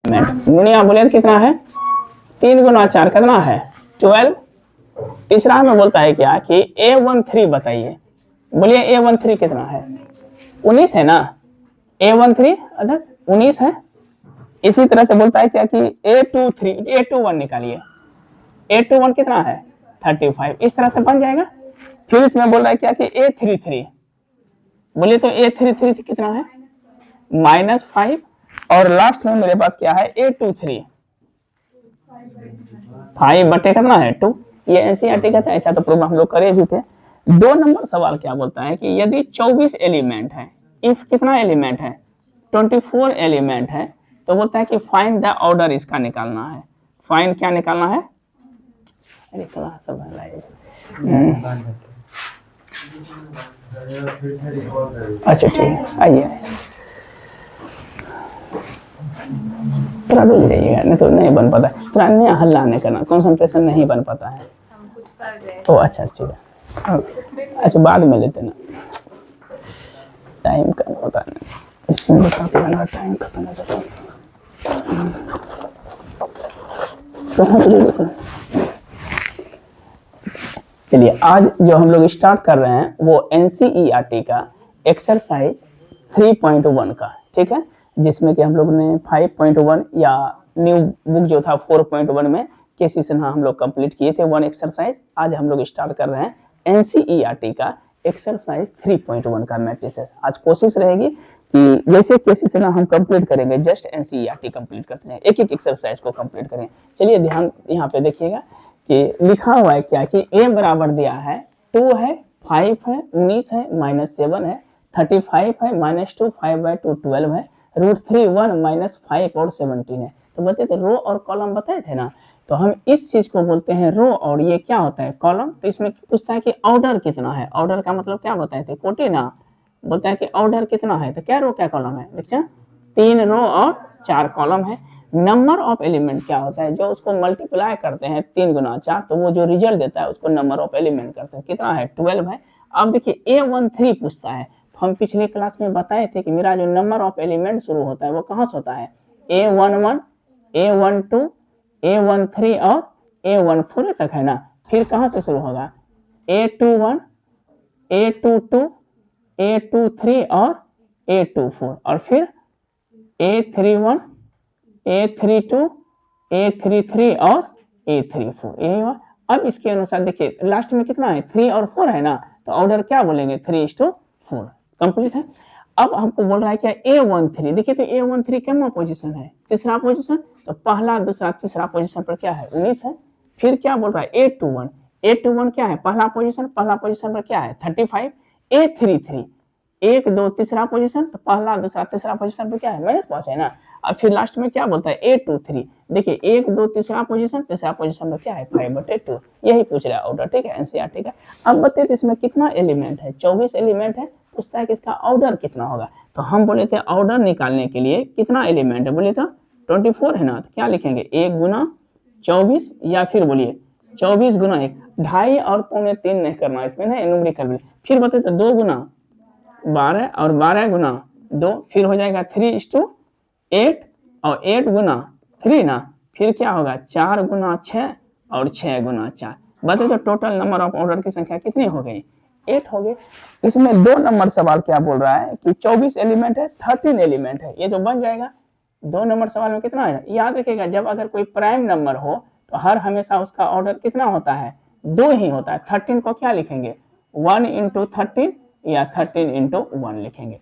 दुनिया बोले कितना है 3 गुना 4 कितना है 12। तीसरा में बोलता है क्या कि A13 बताइए, बोलिए A13 कितना है 19 है ना, A13 अगर 19 है। इसी तरह से बोलता है क्या कि A21 निकालिए, A21 कितना है 35, इस तरह से बन जाएगा। फिर इसमें बोल रहा है क्या कि A33, बोलिए तो A33 कितना है -5, और लास्ट में मेरे पास क्या है A23 5 बटे कितना है 2। ये एनसीईआरटी का था, ऐसा तो प्रोग्राम हम लोग करे भी थे। 2 नंबर सवाल क्या बोलता है कि यदि 24 एलिमेंट है, इफ कितना एलिमेंट है 24 एलिमेंट है, तो बोलता है कि फाइंड द ऑर्डर इसका निकालना है। फाइंड क्या निकालना है, अरे क्लास सब अच्छा ठीक है, आइए थोड़ा रुक जाइएगा, नहीं तो नहीं बन पाता है, थोड़ा नया हल्ला नहीं करना, कंसंट्रेशन नहीं बन पाता है। तो अच्छा ठीक है, अच्छा बाद में लेते ना, टाइम कम होता है इसमें, बता पाना टाइम खत्म हो जाता है। चलिए आज जो हम लोग स्टार्ट कर रहे हैं वो एनसीईआरटी का एक्सरसाइज 3.1 का, ठीक है, जिसमें कि हम लोग ने 5.1 या न्यू बुक जो था 4.1 में किसी से हम लोग कंप्लीट किए थे 1 एक्सरसाइज। आज हम लोग स्टार्ट कर रहे हैं एनसीईआरटी का एक्सरसाइज 3.1 का मैट्रिसेस। आज कोशिश रहेगी कि जैसे किसी से हम कंप्लीट करेंगे, जस्ट एनसीईआरटी कंप्लीट करते हैं, एक एक एक्सरसाइज को कंप्लीट करें। चलिए ध्यान यहाँ पे देखिएगा कि लिखा हुआ है क्या कि a बराबर दिया है 2 है 5 है 19 है -7 है 35 है -2 5/2 12 है √3 1 -5 और 17 है। तो बताए थे रो और कॉलम बताए थे ना, तो हम इस चीज को बोलते हैं रो, और ये क्या होता है कॉलम। तो इसमें पूछता है कि ऑर्डर कितना है, ऑर्डर का मतलब क्या बताए थे कोटि ना, बोलता है कि ऑर्डर कितना है, तो क्या रो क्या कॉलम है, देखिए 3 रो और 4 कॉलम है। नंबर ऑफ एलिमेंट क्या होता है, जो उसको मल्टीप्लाई करते हैं 3 गुना 4, तो वो जो रिजल्ट देता है उसको नंबर ऑफ एलिमेंट करते हैं, कितना है 12 है। अब देखिए A13 पूछता है, हम पिछले क्लास में बताए थे कि मेरा जो नंबर ऑफ एलिमेंट शुरू होता है वो कहाँ से होता है A11 A12 A13 और A14 तक है ना, फिर कहाँ से शुरू होगा A21 A22 A23 और A24, और फिर A31 A32 A33 और A34, यही हुआ। अब इसके अनुसार देखिए लास्ट में कितना है 3 और 4 है ना, तो ऑर्डर क्या बोलेंगे 3:4, कंप्लीट है। अब हमको बोल रहा है क्या A13, देखिए तो A13 क्या पोजीशन है तीसरा पोजीशन, तो पहला दूसरा तीसरा पोजीशन पर क्या है 19 है। फिर क्या बोल रहा है A21 क्या है पहला पोजीशन पर क्या है 35। A33 1 2 तीसरा पोजीशन, तो पहला दूसरा तीसरा पोजीशन पर क्या है -5 है ना। और फिर लास्ट में क्या बोलता है A23, देखिए 1 2 तीसरा पोजीशन पर क्या है 5/2, यही पूछ रहा है ऑर्डर, ठीक है एनसीईआरटी का। अब बताइए इसमें कितना एलिमेंट है 24 एलिमेंट है, पूछता है कि इसका ऑर्डर कितना होगा। तो हम बोले थे ऑर्डर निकालने के लिए कितना एलिमेंट है, बोले तो 24 है ना, तो क्या लिखेंगे 1 गुना 24, या फिर बोलिए 24 गुना 1, 2.5 और 2.25 नहीं करना इसमें ना न्यूमेरिकल में। फिर बताइए तो 2 गुना 12 और 12 गुना 2, फिर हो जाएगा 3:8 और 8 गुना 3 ना, फिर क्या होगा 4 गुना 6 और 6 गुना 4। बताइए तो टोटल नंबर ऑफ ऑर्डर की संख्या कितनी हो गई 8 हो गई। इसमें 2 नंबर सवाल क्या बोल रहा है कि 24 एलिमेंट है 13 एलिमेंट है, ये तो बन जाएगा। 2 नंबर सवाल में कितना है, याद रखिएगा जब अगर कोई प्राइम नंबर हो तो हर हमेशा उसका ऑर्डर कितना होता है 2 ही होता है। 13 को क्या लिखेंगे 1 × 13 या 13 × 1 लिखेंगे।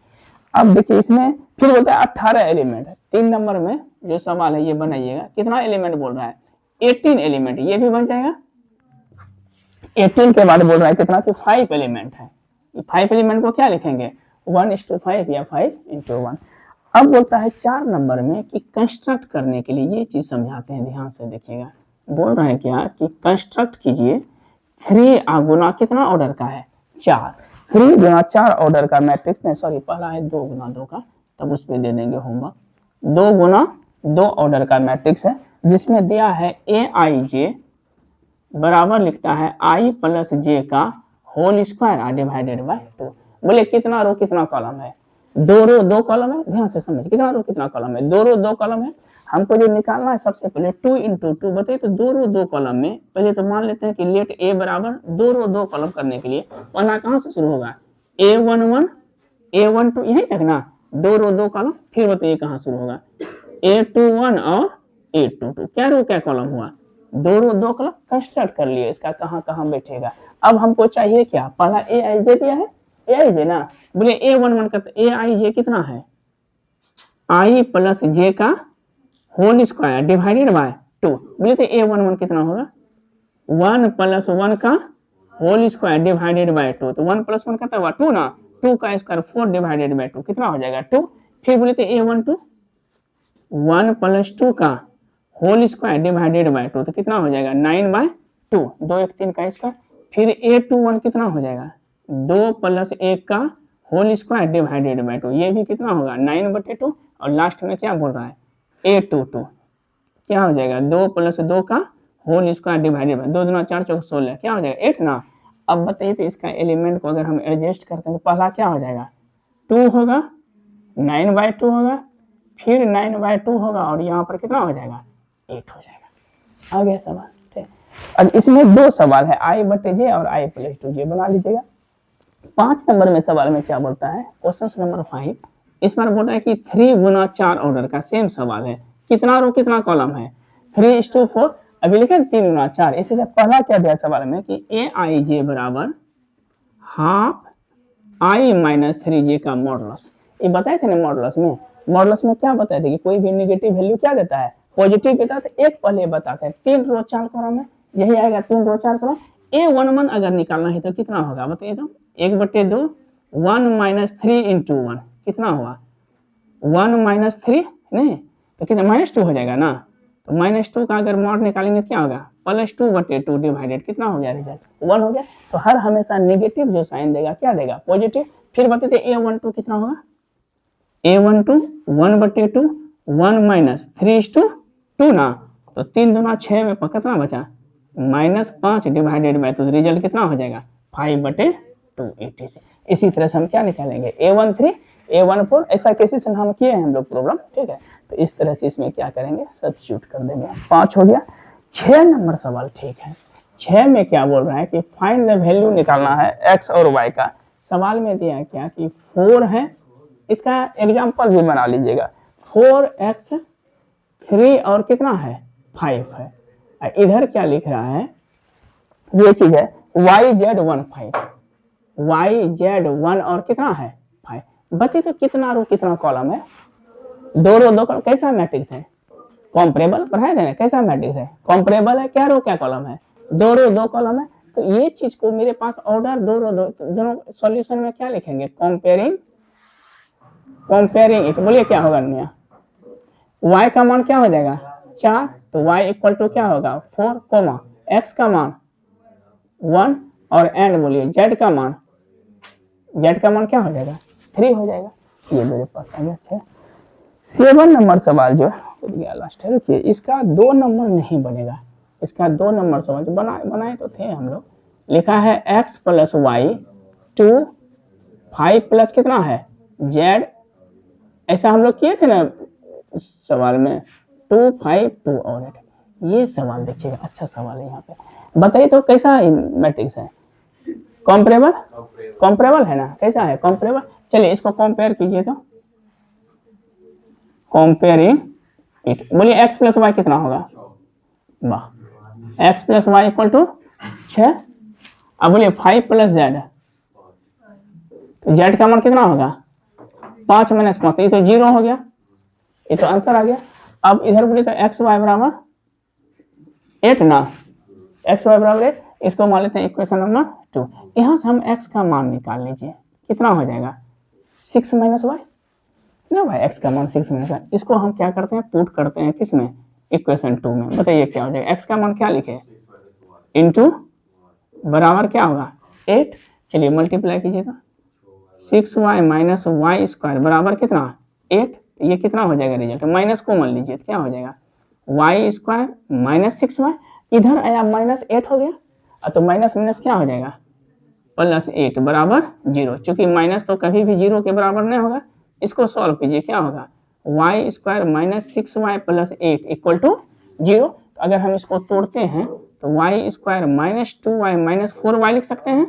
अब देखिए इसमें फिर बोलता है 18 एलिमेंट है, 3 नंबर में जो सवाल है ये बनाइएगा, कितना एलिमेंट बोल रहा है 18 एलिमेंट, ये भी बन जाएगा। 18 के बाद बोल रहा है कितना कि 5 एलिमेंट है, 5 एलिमेंट को क्या लिखेंगे 1:5 या 5:1। अब बोलता है 4 नंबर में कि कंस्ट्रक्ट करने के लिए ये चीज समझाते हैं, ध्यान से देखिएगा। बोल रहे हैं क्या कि कंस्ट्रक्ट कीजिए 3 गुना कितना ऑर्डर का है 4, 3 गुना 4 ऑर्डर का मैट्रिक्स नहीं सॉरी पहला है 2 गुना 2 का, तब उस पर दे देंगे होमवर्क। 2 गुना 2 ऑर्डर का मैट्रिक्स है, जिसमें दिया है AIJ बराबर लिखता है I + J का होल स्क्वायर डिवाइडेड बाय 2। बोले कितना रो कितना कॉलम है 2 रो 2 कॉलम है, ध्यान से समझ कितना रो कितना कॉलम है 2 रो 2 कॉलम है। हमको जो निकालना है सबसे पहले 2 इंटू टू बताइए, तो दो रो दो कॉलम में पहले तो मान लेते हैं कि लेट ए बराबर दो रो दो कॉलम करने के लिए पहला कहाँ से शुरू होगा, A11 A12 यहीं तक ना, दो रो दो कॉलम, फिर बताइए कहाँ शुरू होगा, A21 और A22, क्या रो क्या कॉलम हुआ, दो रो दो कॉलम। कंस्ट्रक्ट कर लिए इसका कहाँ कहाँ बैठेगा। अब हमको चाहिए क्या, पहला ए आई जे दिया है, ए आई जे ना, बोले A11 का ए आई जे कितना है, आई प्लस जे का होल स्क्वायर डिवाइडेड बाय 2, बोले तो A11 कितना होगा, 1 प्लस 1 का होल स्क्वायर डिवाइडेड बाय 2, तो 1 प्लस 1 कितना हुआ 2 ना, 2 का स्क्वायर 4 डिवाइडेड बाय 2 कितना हो जाएगा 2। फिर बोले तो A12 1 प्लस 2 का होल स्क्वायर डिवाइडेड बाय 2, तो कितना हो जाएगा 9 बाय 2, 2 1 3 का स्क्वायर। फिर A21 कितना हो जाएगा, 2 प्लस 1 का होल स्क्वायर डिवाइडेड बाय 2, ये भी कितना होगा 9/2, और लास्ट में क्या बोल रहा है A22 क्या हो जाएगा 2 प्लस 2 का होल स्क्वायर डिवाइडेड बाय 2 दूना 4 चौक 16, क्या हो जाएगा 8 ना। अब बताइए तो इसका एलिमेंट को अगर हम एडजस्ट करते हैं तो पहला क्या हो जाएगा 2 होगा, 9/2 होगा, फिर 9/2 होगा, और यहाँ पर कितना हो जाएगा 8 हो जाएगा। आ गया सवाल, ठीक। अब इसमें दो सवाल है, I/J और I+2J बना लीजिएगा। 5 नंबर में सवाल में क्या बोलता है, क्वेश्चन नंबर 5, इस बार बोल रहा है कि 3 गुना 4 ऑर्डर का सेम सवाल है, कितना रो कितना कॉलम है 3:4, अभी लिखे 3 गुना 4, इसलिए पहला क्या दिया सवाल में कि AIJ बराबर हाफ I-3J का मॉडुलस। ये बताए थे ना मॉडुलस में क्या बताए थे कि कोई भी नेगेटिव वैल्यू क्या देता है, पॉजिटिव देता है, तो एक पहले बताते हैं 3 रो 4 कॉलम में, यही आएगा 3 रो 4 कॉलम। A11 अगर निकालना है तो कितना होगा बताइए तो, 1/2 1 माइनस 3 इंटू 1 कितना हुआ 1 माइनस 3 नहीं तो कितना -2 हो जाएगा ना, तो -2 का अगर मॉड निकालेंगे क्या होगा +2/2 डिवाइडेड कितना हो गया रिजल्ट 1 हो गया। तो हर हमेशा नेगेटिव जो साइन देगा क्या देगा पॉजिटिव। फिर बताते A12 कितना होगा, A12 1/2 1 माइनस 3:2 ना, तो 3 दूना 6 में कितना बचा -5 डिवाइडेड बाय, तो रिजल्ट कितना हो जाएगा 5/2 80। इसी तरह से हम क्या निकालेंगे A13 A14, ऐसा केसेस हम किए हैं हम लोग प्रॉब्लम, ठीक है। तो इस तरह से इसमें क्या करेंगे सब्स्टिट्यूट कर देंगे। 5 हो गया। 6 नंबर सवाल, ठीक है। 6 में क्या बोल रहा है कि फाइंड द वैल्यू निकालना है x और y का। सवाल में दिया है क्या कि 4 है, इसका एग्जाम्पल भी बना लीजिएगा, 4x 3 और कितना है 5 है। इधर क्या लिख रहा है, ये चीज है YZ1 5, YZ1 और कितना है 5। बताइए तो कितना रो कितना कॉलम है, दो रो दो कॉलम, कैसा मैट्रिक्स है कॉम्परेबल, पढ़ाए थे ना कैसा मैट्रिक्स है कॉम्परेबल है, क्या रो क्या कॉलम है दो रो दो कॉलम है। तो ये चीज को मेरे पास ऑर्डर दो रो दो, दोनों सॉल्यूशन में क्या लिखेंगे कंपेयरिंग इट, बोलिए क्या होगा निया, y का मान क्या हो जाएगा 4, तो y इक्वल टू क्या होगा 4, कोमा x का मान 1 और एंड बोलिए z का मान क्या हो जाएगा 3 हो जाएगा। ये मेरे पास आ गया। 7 नंबर सवाल जो है लास्ट है, रुकिए इसका 2 नंबर नहीं बनेगा, इसका 2 नंबर सवाल जो बनाए तो थे हम लोग, लिखा है x प्लस वाई 2 5 प्लस कितना है z, ऐसा हम लोग किए थे ना सवाल में 2 5 2 और 8। ये सवाल देखिएगा अच्छा सवाल है, यहाँ पे बताइए तो कैसा मैट्रिक्स है कॉम्परेबल है ना, कैसा है कॉम्परेबल। चलिए इसको कंपेयर कीजिए तो कंपेयरिंग इट, बोलिए x प्लस वाई कितना होगा, वाह x plus y equal to 6। अब बोलिए 5 प्लस जेड, तो जेड का मान कितना होगा 5 माइनस 5, ये तो 0 हो गया, ये तो आंसर आ गया। अब इधर बोलिए तो एक्स वाई बराबर 8 ना, एक्स वाई बराबर 8, इसको मान लेते हैं इक्वेशन नंबर 2। यहाँ से हम x का मान निकाल लीजिए, कितना हो जाएगा 6 माइनस वाई ना भाई, x का मान 6 माइनस वाई, इसको हम क्या करते हैं पुट करते हैं किसमें इक्वेशन 2 में। बताइए क्या हो जाएगा, x का मान क्या लिखे इंटू बराबर क्या होगा 8, चलिए मल्टीप्लाई कीजिएगा 6y माइनस वाई स्क्वायर बराबर कितना 8, ये कितना हो जाएगा रिजल्ट, माइनस को मान लीजिए क्या हो जाएगा वाई स्क्वायर माइनस 6y, इधर आया माइनस 8 हो गया, तो माइनस माइनस क्या हो जाएगा प्लस 8 बराबर 0, चूंकि माइनस तो कभी भी 0 के बराबर नहीं होगा। इसको सॉल्व कीजिए क्या होगा y square minus 6y plus 8 equal to 0। तो अगर हम इसको तोड़ते हैं तो Y square minus 2y minus 4y लिख सकते हैं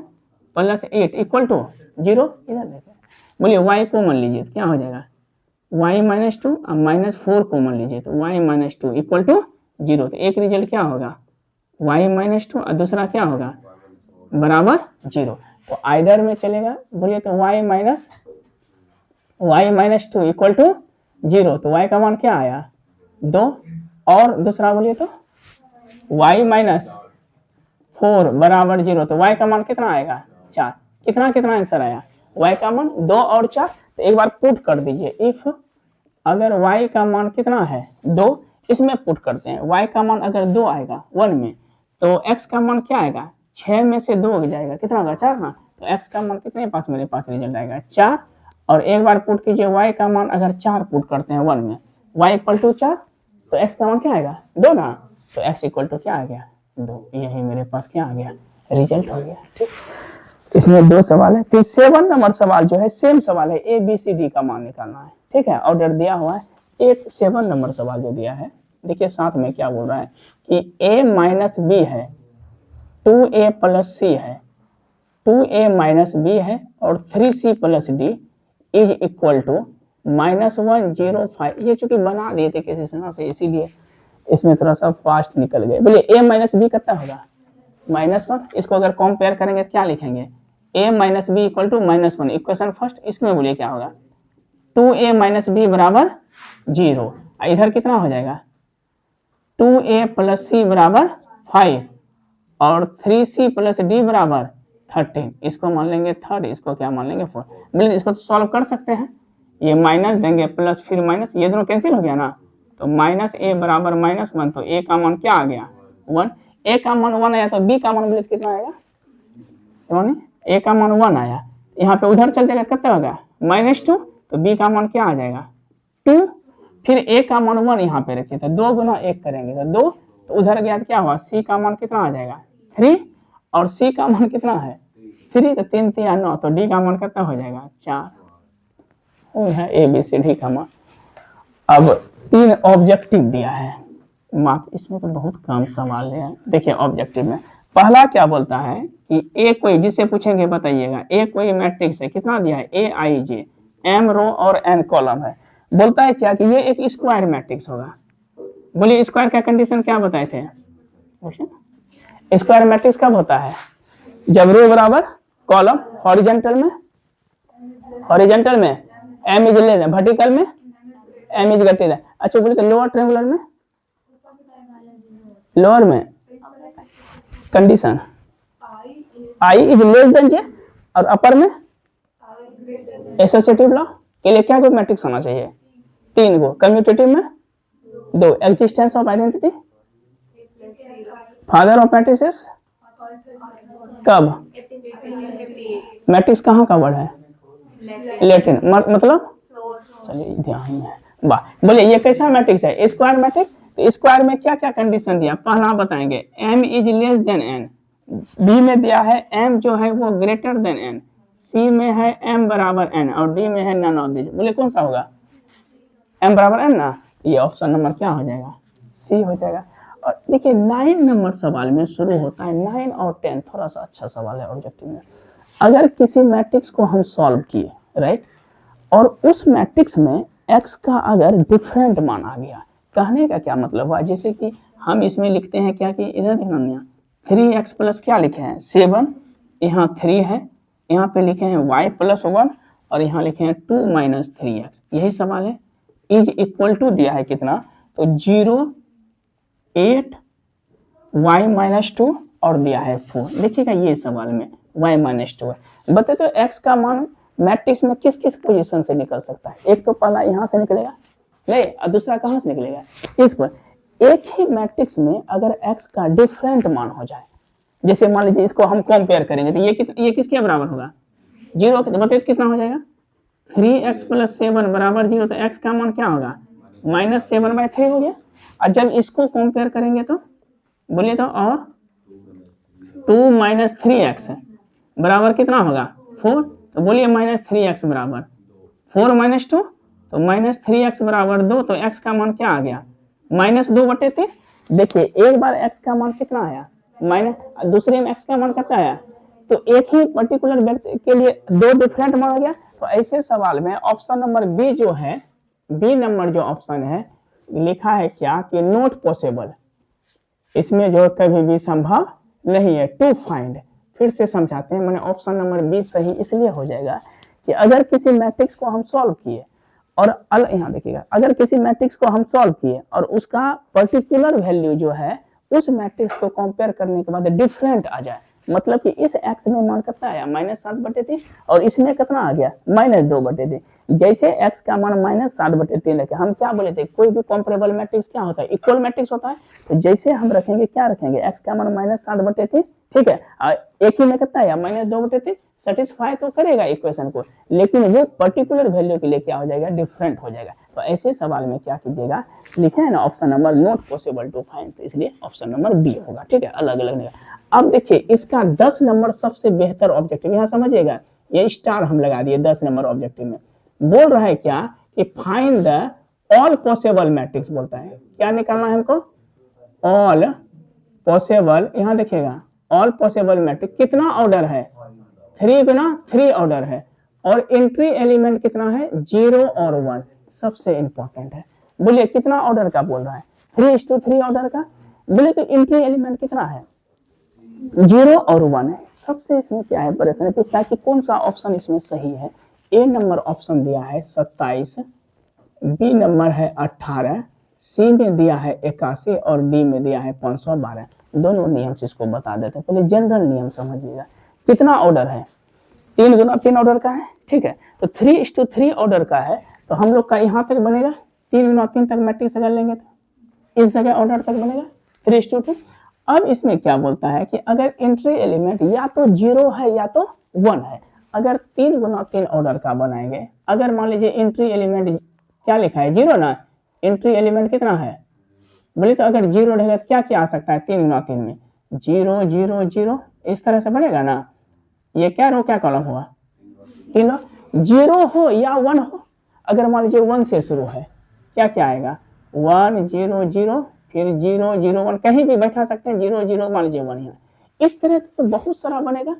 प्लस 8 इक्वल टू 0। इधर देखें, बोलिए y कॉमन लीजिए तो क्या हो जाएगा, y माइनस 2 और माइनस 4 कॉमन लीजिए तो y माइनस 2 इक्वल टू 0। तो एक रिजल्ट क्या होगा, y माइनस 2 और दूसरा क्या होगा बराबर 0। तो आइदर में चलेगा, बोलिए तो y माइनस 2 इक्वल टू 0। तो y का मान क्या आया 2, और दूसरा बोलिए तो y माइनस 4 बराबर 0। तो y का मान कितना आएगा 4। कितना कितना आंसर आया, y का मान 2 और 4। तो एक बार पुट कर दीजिए, इफ अगर y का मान कितना है 2, इसमें पुट करते हैं, y का मान अगर 2 आएगा 1 में तो x का मान क्या आएगा, 6 में से 2 हो जाएगा, कितना होगा 4 ना। तो x का मान कितने पास, मेरे पास रिजल्ट आएगा 4। और एक बार पुट कीजिए, y का मान अगर 4 पुट करते हैं 1 में, y इक्वल टू 4, तो x का मान क्या आएगा 2 ना। तो x इक्वल टू क्या आ गया 2। यही मेरे पास क्या आ गया, रिजल्ट हो गया। ठीक, इसमें 2 सवाल है। फिर 7 नंबर सवाल जो है सेम सवाल है, ए बी सी डी का मान निकालना है। ठीक है, ऑर्डर दिया हुआ है। एक 7 नंबर सवाल जो दिया है, देखिए साथ में क्या बोल रहा है कि a माइनस बी है, 2a प्लस सी है, 2a माइनस बी है और 3c plus D is equal to -105। ये चूंकि बना दिए थे किसी तरह से, इसीलिए इसमें थोड़ा सा फास्ट निकल गए। बोलिए a माइनस बी कितना होगा -1। इसको अगर कंपेयर करेंगे तो क्या लिखेंगे, a minus B equal to -1। Equation first, इसमें बोलिए क्या होगा 2a माइनस बी बराबर 0। इधर कितना हो जाएगा 2a प्लस सी बराबर 5 और 3c प्लस डी बराबर 13। इसको मान लेंगे 3, इसको क्या मान लेंगे 4। बोलिए इसको तो सॉल्व कर सकते हैं, ये माइनस देंगे प्लस फिर माइनस, ये दोनों कैंसिल हो गया ना। तो माइनस ए बराबर -1, तो ए का मान क्या आ गया 1। ए का मान 1 आया तो बी का मान बोलिए कितना आएगा, ए का मान 1 आया, यहाँ पे उधर चल जाएगा कितना होगा -2, तो बी का मान क्या आ जाएगा 2। फिर ए का मान 1 यहाँ पे रखिए, तो 2 गुना 1 करेंगे तो 2, तो उधर गया तो क्या हुआ, सी का मान कितना आ जाएगा 3, और सी का मान कितना है 3, तो 3 3 9, तो डी का मान कितना हो जाएगा 4। है ए बी सी डी का मान। अब 3 ऑब्जेक्टिव दिया है मार्क, इसमें तो बहुत कम सवाल है। देखिए ऑब्जेक्टिव में पहला क्या बोलता है कि ए कोई, जिससे पूछेंगे बताइएगा, ए कोई मैट्रिक्स है, कितना दिया है ए आई जे, एम रो और एन कॉलम है। बोलता है क्या कि ये एक स्क्वायर मैट्रिक्स होगा। बोलिए स्क्वायर का कंडीशन क्या बताए थे, स्क्वायर मैट्रिक्स कब होता है, जब रो बराबर कॉलम, हॉरिजॉन्टल में एम इज लेस, वर्टिकल में एम इज ग्रेटर देन। अच्छा बोले तो लोअर ट्रायंगुलर में, लोअर में condition I is less than J, और अपर में एसोसिएटिव लॉ के लिए क्या कोई मैट्रिक्स होना चाहिए 3 गो, कम्यूटेटिव में 2, existence of identity, father of matrices कब, मैट्रिक्स कहाँ का वर्ड है लैटिन, मतलब चलिए ध्यान में वाह। बोलिए ये कैसा मैट्रिक्स है स्क्वायर मैट्रिक्स। तो स्क्वायर में क्या क्या कंडीशन दिया, पहला बताएंगे m is less than n, B में दिया है m जो है वो ग्रेटर देन n, सी में है m बराबर n, और डी में है नन ऑफ दिस। बोले कौन सा होगा m बराबर n ना, ये ऑप्शन नंबर क्या हो जाएगा सी हो जाएगा। और देखिए 9 नंबर सवाल में शुरू होता है, 9 और 10 थोड़ा सा अच्छा सवाल है ऑब्जेक्टिव में। अगर किसी मैट्रिक्स को हम सॉल्व किए राइट, और उस मैट्रिक्स में x का अगर डिफरेंट मान आ गया, कहने का क्या मतलब हुआ, जैसे कि हम इसमें लिखते हैं क्या कि इधर देखना 3x प्लस क्या लिखे हैं 7, यहाँ 3 है, यहाँ पे लिखे हैं y प्लस 1 और यहाँ लिखे हैं 2 माइनस 3x, यही सवाल है। इज इक्वल टू दिया है कितना, तो 0 8 y माइनस 2 और दिया है 4। देखिएगा ये सवाल में y माइनस 2 है। बता तो x का मान मैट्रिक्स में किस किस पोजीशन से निकल सकता है, एक तो पहला यहाँ से निकलेगा नहीं, और दूसरा कहाँ से निकलेगा इस पर। एक ही मैट्रिक्स में अगर x का डिफरेंट मान हो जाए, जैसे मान लीजिए इसको हम कंपेयर करेंगे तो ये किसके बराबर होगा 0, मतलब कितना हो जाएगा 3x प्लस 7 बराबर 0, तो x का मान क्या होगा -7/3 हो गया। और जब इसको कंपेयर करेंगे तो बोलिए तो, और 2 माइनस 3x बराबर कितना होगा 4, तो बोलिए -3x बराबर 4 माइनस 2, तो -3x बराबर 2, तो x का मान क्या आ गया -2/3। देखिए एक बार x का मान कितना आया माइनस, दूसरे में x का मान कितना आया, तो एक ही पर्टिकुलर व्यक्ति के लिए दो डिफरेंट मान हो गया। तो ऐसे सवाल में ऑप्शन नंबर बी जो है, बी नंबर जो ऑप्शन है लिखा है क्या कि नॉट पॉसिबल, इसमें जो कभी भी संभव नहीं है टू फाइंड। फिर से समझाते हैं, मैंने ऑप्शन नंबर बी सही इसलिए हो जाएगा कि अगर किसी मैट्रिक्स को हम सॉल्व किए और यहाँ देखिएगा, अगर किसी मैट्रिक्स को हम सॉल्व किए और उसका पर्टिकुलर वैल्यू जो है उस मैट्रिक्स को कंपेयर करने के बाद डिफरेंट आ जाए, मतलब कि इस x में मान कितना आया -7/3 और इसमें कितना आ गया -2/3। जैसे x का मान -7/3 रखे, हम क्या बोले थे कोई भी कंपेरेबल मैट्रिक्स क्या होता है इक्वल मैट्रिक्स होता है। तो जैसे हम रखेंगे क्या रखेंगे x का मान -7/3, ठीक है, एक ही में कितना आया -2/3, सेटिस्फाई तो करेगा इक्वेशन को, लेकिन वो पर्टिकुलर वैल्यू के लिए क्या हो जाएगा डिफरेंट हो जाएगा। तो ऐसे सवाल में क्या कीजिएगा, लिखे है ना option number not possible to find, तो इसलिए ऑप्शन नंबर बी होगा, ठीक है, अलग अलग नहीं। अब देखिए इसका 10 नंबर सबसे बेहतर ऑब्जेक्टिव, यहाँ समझिएगा ये स्टार हम लगा दिए 10 नंबर ऑब्जेक्टिव में, बोल रहा है क्या कि find the all possible matrix, बोलता है क्या निकालना है हमको ऑल पॉसिबल। यहाँ देखिएगा ऑल पॉसिबल मैट्रिक्स कितना ऑर्डर है 3 गुना 3 ऑर्डर है, और एंट्री एलिमेंट कितना है 0 और 1, सबसे इंपॉर्टेंट है। बोलिए कितना ऑर्डर का बोल रहा है 3:3 ऑर्डर का। बोले तो एंट्री एलिमेंट कितना है 0 और 1 है। सबसे इसमें क्या है परेशानी, पूछता है कि कौन सा ऑप्शन इसमें सही है। ए नंबर ऑप्शन दिया है 27, बी नंबर है 18, सी में दिया है 81 और डी में दिया है 512। दोनों नियम से इसको बता देते हैं, पहले जनरल नियम समझिएगा। कितना ऑर्डर है 3 गुना 3 ऑर्डर का है, ठीक है, तो 3:3 ऑर्डर का है, तो हम लोग का यहाँ तक बनेगा 3 गुना 3 तक मैट्रिक्स अगर लेंगे तो इस जगह ऑर्डर तक बनेगा 3:2। अब इसमें क्या बोलता है कि अगर एंट्री एलिमेंट या तो 0 है या तो 1 है, अगर 3 गुना 3 ऑर्डर का बनाएंगे, अगर मान लीजिए एंट्री एलिमेंट क्या लिखा है 0 ना, एंट्री एलिमेंट कितना है, बोले तो अगर 0 रहेगा क्या क्या आ सकता है 3 गुना 3 में 0 0 0, इस तरह से बनेगा ना। ये क्या रो क्या कॉलम हुआ तीनों, 0 हो या 1 हो, अगर मान लीजिए 1 से शुरू है क्या क्या आएगा 1 0 0, फिर 0 0 1, कहीं भी बैठा सकते हैं 0 0, मान लीजिए 1 यहाँ, इस तरह तो बहुत सारा बनेगा।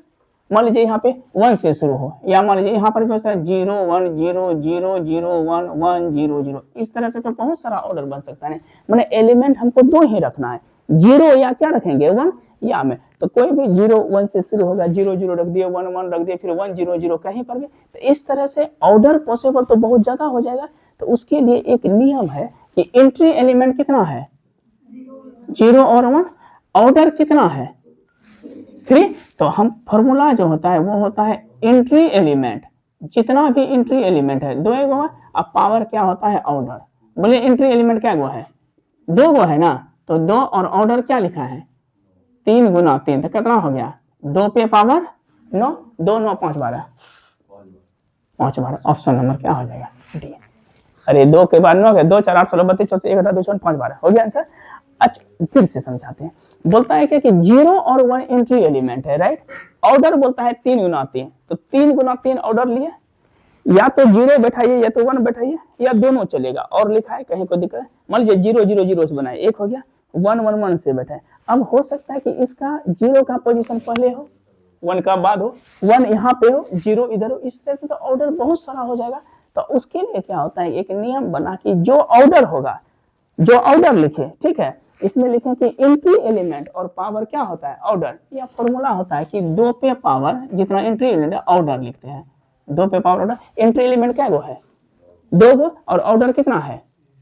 मान लीजिए यहाँ पे 1 से शुरू हो, या मान लीजिए यहाँ पर भी 0 1 0 0 0 1 1 0 0, इस तरह से तो बहुत सारा ऑर्डर बन सकता है। मैंने एलिमेंट हमको 2 ही रखना है, 0 या क्या रखेंगे 1 या में, तो कोई भी 0 1 से शुरू होगा, 0 0 रख दिए, 1 1 रख दिए, फिर 1 0 0 कहीं पर भी, तो इस तरह से ऑर्डर पॉसिबल तो बहुत ज्यादा हो जाएगा। तो उसके लिए एक नियम है कि एंट्री एलिमेंट कितना है 0 और 1, ऑर्डर कितना है 3, तो हम फॉर्मूला जो होता है वो होता है एंट्री एलिमेंट, जितना भी एंट्री एलिमेंट है 2 गो है, अब पावर क्या होता है ऑर्डर। बोले एंट्री एलिमेंट क्या गो है 2 गो है ना, तो 2 और ऑर्डर क्या लिखा है 3 गुना 3, तो कितना हो गया 2 पे पावर 9, 2 9 5 12, 5 12, ऑप्शन नंबर क्या हो जाएगा डी। अरे 2 के बाद 9 के 2 4 8 16 32 34 1 18 2 5 12 हो गया आंसर। अच्छा फिर से समझाते हैं, बोलता है कि 0 और 1 एंट्री एलिमेंट है, राइट, ऑर्डर बोलता है 3 गुना 3, तो 3 गुना 3 ऑर्डर लिए, या तो 0 बैठाइए या तो 1 बैठाइए, या दोनों चलेगा, और लिखा है कहीं को दिक्कत है, मान लीजिए 0 0 0 से बनाए 1 हो गया, 1 1 1 से बैठाए। अब हो सकता है कि इसका 0 का पोजीशन पहले हो 1 का बाद हो, 1 यहाँ पे हो 0 इधर हो, इस तरह से तो ऑर्डर बहुत सारा हो जाएगा। तो उसके लिए क्या होता है एक नियम बना कि जो ऑर्डर होगा, जो ऑर्डर लिखे, ठीक है, इसमें लिखें कि एंट्री एलिमेंट और पावर क्या होता है ऑर्डर, या फॉर्मूला होता है कि 2 पे पावर जितना एंट्री एलिमेंट है ऑर्डर लिखते हैं, 2 पे पावर ऑर्डर। एंट्री एलिमेंट क्या गो है 2 गो, और ऑर्डर कितना है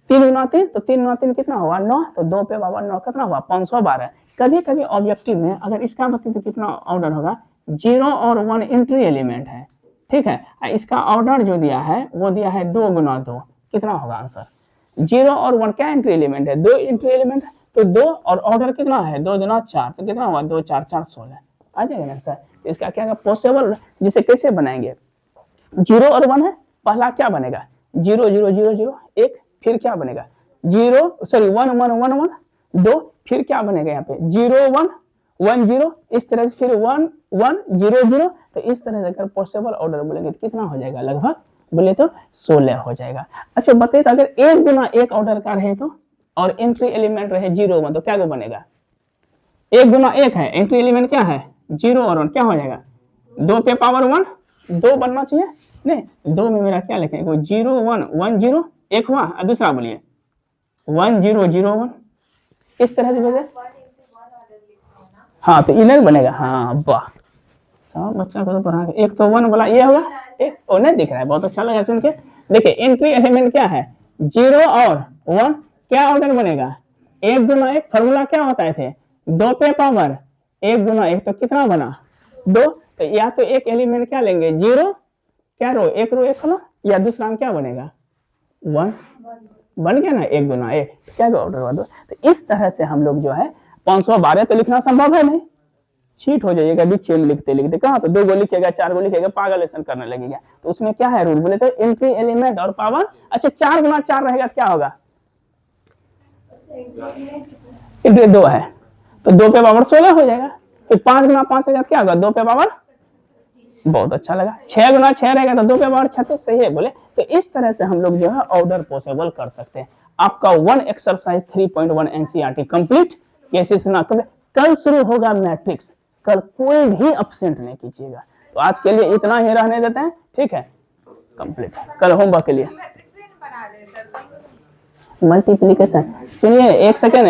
3 गुना 3, तो 3 गुना 3 कितना हुआ 9, तो 2 पे पावर 9 कितना हुआ 512। कभी कभी ऑब्जेक्टिव में अगर इसका मतलब कितना ऑर्डर होगा 0 और 1 एंट्री एलिमेंट है, ठीक है, इसका ऑर्डर जो दिया है वो दिया है 2 गुना 2, कितना होगा आंसर 0 और 1 क्या एंट्री एलिमेंट है 2 एंट्री एलिमेंट है, तो 2 और ऑर्डर कितना है 2 गुना 4, तो कितना हुआ 2 4 4 16 आ जाएगा ना सर। इसका क्या पॉसिबल, जिसे कैसे बनाएंगे 0 और 1 है, पहला क्या बनेगा 0 0 0 0 1, फिर क्या बनेगा 0 सॉरी 1 1 1 1 2, फिर क्या बनेगा यहाँ पे 0 1 1 0, इस तरह से फिर 1 1 0 0, तो इस तरह से अगर पॉसिबल ऑर्डर बोलेंगे तो कितना हो जाएगा लगभग बोले तो 16 हो जाएगा। अच्छा बताइए, तो अगर 1 गुना 1 ऑर्डर का रहे तो, और एंट्री एलिमेंट रहे 0 1, तो क्या को बनेगा? 1 गुना 1 है, एंट्री एलिमेंट क्या है? 0 और 1, क्या हो जाएगा? 2 पे पावर 1, 2 बनना चाहिए नहीं, 2 में मेरा क्या लिखेंगे? 0 1 1 0 एक हुआ, और दूसरा बोलिए 1 0 0 1, इस तरह से बोले। हाँ तो इनर बनेगा। हाँ वाह, सब बच्चा को तो पढ़ा। एक तो 1 बोला, ये होगा एक, ओ नहीं दिख रहा है, बहुत अच्छा लगा सुन के। देखिए एंट्री एलिमेंट क्या है? 0 और 1, क्या ऑर्डर बनेगा? 1 गुना 1, फॉर्मूला क्या होता है थे? 2 पे पावर 1 गुना 1, तो कितना बना? 2। तो या तो एक एलिमेंट क्या लेंगे? 0, क्या रो? एक रो एक खोलो, या दूसरा में क्या बनेगा? 1 बन गया ना, 1 गुना 1, तो क्या ऑर्डर हुआ? 2। तो इस तरह से हम लोग जो है 512 तो लिखना संभव है नहीं, चीट हो जाइएगा भी, चेन लिखते लिखते कहाँ तो 2 गो लिखेगा, 4 गो लिखेगा, पागलेशन करने लगेगा। तो उसमें क्या है रूल? बोले तो एंट्री एलिमेंट और पावर। अच्छा 4 गुना 4 रहेगा, क्या होगा? एंट्री 2 है तो 2 पे पावर 16 हो जाएगा। फिर 5 गुना 5 रहेगा, क्या होगा? 2 पे पावर, बहुत अच्छा लगा। 6 गुना 6 रहेगा तो 2 पे पावर 36, सही है बोले। तो इस तरह से हम लोग जो है ऑर्डर पॉसिबल कर सकते हैं। आपका 1 एक्सरसाइज 3.1 एनसीईआरटी कंप्लीट। कैसे सुना? कल शुरू होगा मैट्रिक्स, कल कोई भी अपसेंट नहीं कीजिएगा। तो आज के लिए इतना ही रहने देते हैं, ठीक है? कंप्लीट कल होमवर्क के लिए मल्टीप्लीकेशन। सुनिए एक सेकेंड,